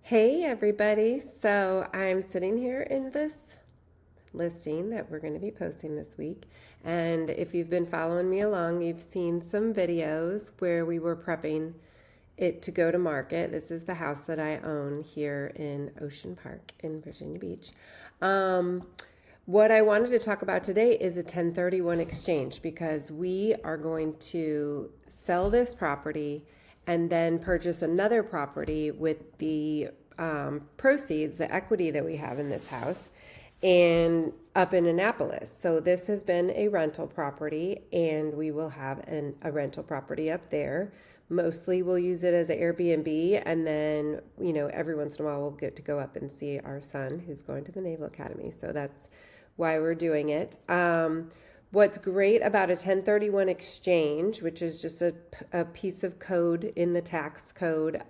Hey everybody, so I'm sitting here in this listing that we're going to be posting this week, and if you've been following me along, you've seen some videos where we were prepping it to go to market. This is the house that I own here in Ocean Park in Virginia Beach. What I wanted to talk about today is a 1031 exchange because we are going to sell this property and then purchase another property with the proceeds, the equity that we have in this house, and up in Annapolis. So this has been a rental property, and we will have a rental property up there. Mostly we'll use it as an Airbnb, and then, every once in a while we'll get to go up and see our son who's going to the Naval Academy. So that's why we're doing it. What's great about a 1031 exchange, which is just a piece of code in the tax code,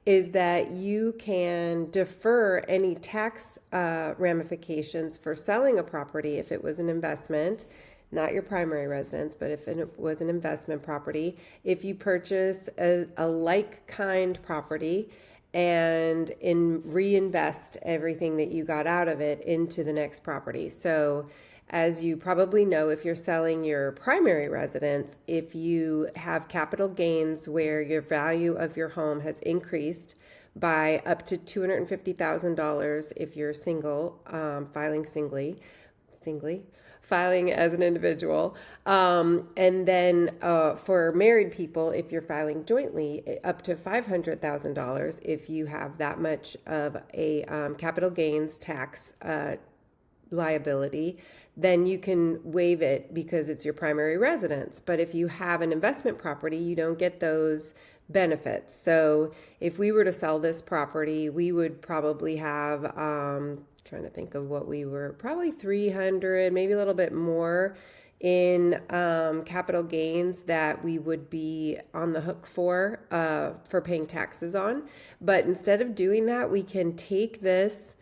is that you can defer any tax ramifications for selling a property if it was an investment, not your primary residence, but if it was an investment property. If you purchase a like-kind property and reinvest everything that you got out of it into the next property. So as you probably know, if you're selling your primary residence, if you have capital gains where your value of your home has increased by up to $250,000 if you're single, filing as an individual. And then for married people, if you're filing jointly, up to $500,000 if you have that much of a capital gains tax liability, then you can waive it because it's your primary residence. But if you have an investment property, you don't get those benefits. So if we were to sell this property, we would probably have, trying to think of what we were, probably 300, maybe a little bit more in capital gains that we would be on the hook for paying taxes on. But instead of doing that, we can take this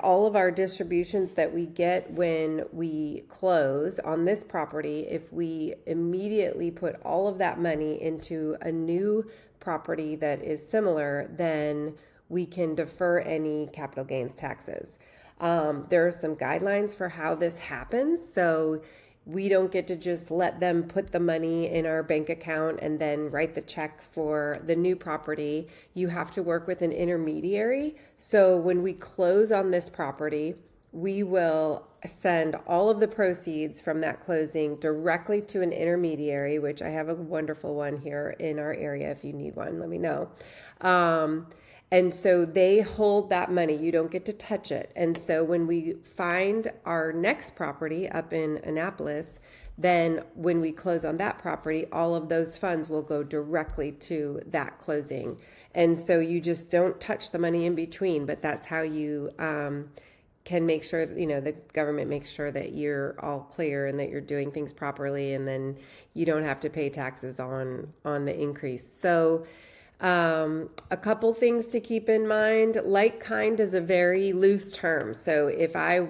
all of our distributions that we get when we close on this property, if we immediately put all of that money into a new property that is similar, then we can defer any capital gains taxes. There are some guidelines for how this happens. So we don't get to just let them put the money in our bank account and then write the check for the new property. You have to work with an intermediary. So when we close on this property, we will send all of the proceeds from that closing directly to an intermediary, which I have a wonderful one here in our area. If you need one, let me know. And so they hold that money. You don't get to touch it. And so when we find our next property up in Annapolis, then when we close on that property, all of those funds will go directly to that closing. And so you just don't touch the money in between, but that's how you can make sure, the government makes sure that you're all clear and that you're doing things properly, and then you don't have to pay taxes on the increase. So a couple things to keep in mind. Like kind is a very loose term. So if I,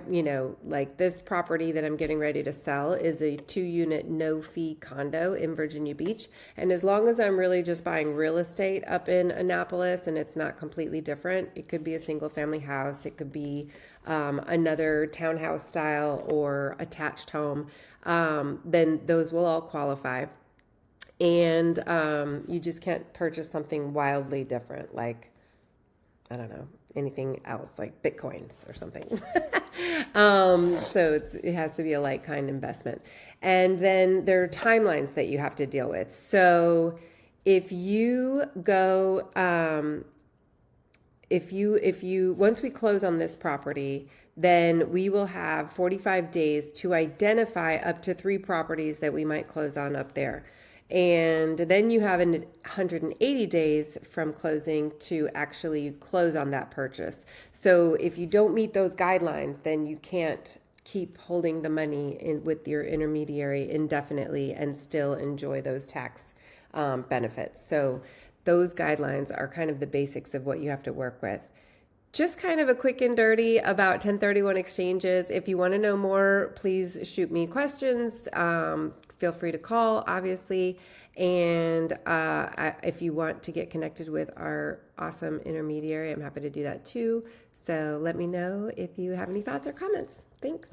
like this property that I'm getting ready to sell is a 2-unit no fee condo in Virginia Beach. And as long as I'm really just buying real estate up in Annapolis and it's not completely different, it could be a single family house. It could be another townhouse style or attached home. Then those will all qualify. And you just can't purchase something wildly different, like, I don't know, anything else, like Bitcoins or something. So it has to be a like kind investment. And then there are timelines that you have to deal with. So if you go, once we close on this property, then we will have 45 days to identify up to 3 properties that we might close on up there. And then you have 180 days from closing to actually close on that purchase. So if you don't meet those guidelines, then you can't keep holding the money with your intermediary indefinitely and still enjoy those tax benefits. So those guidelines are kind of the basics of what you have to work with. Just kind of a quick and dirty about 1031 exchanges. If you want to know more, please shoot me questions. Feel free to call, obviously. And if you want to get connected with our awesome intermediary, I'm happy to do that too. So let me know if you have any thoughts or comments. Thanks.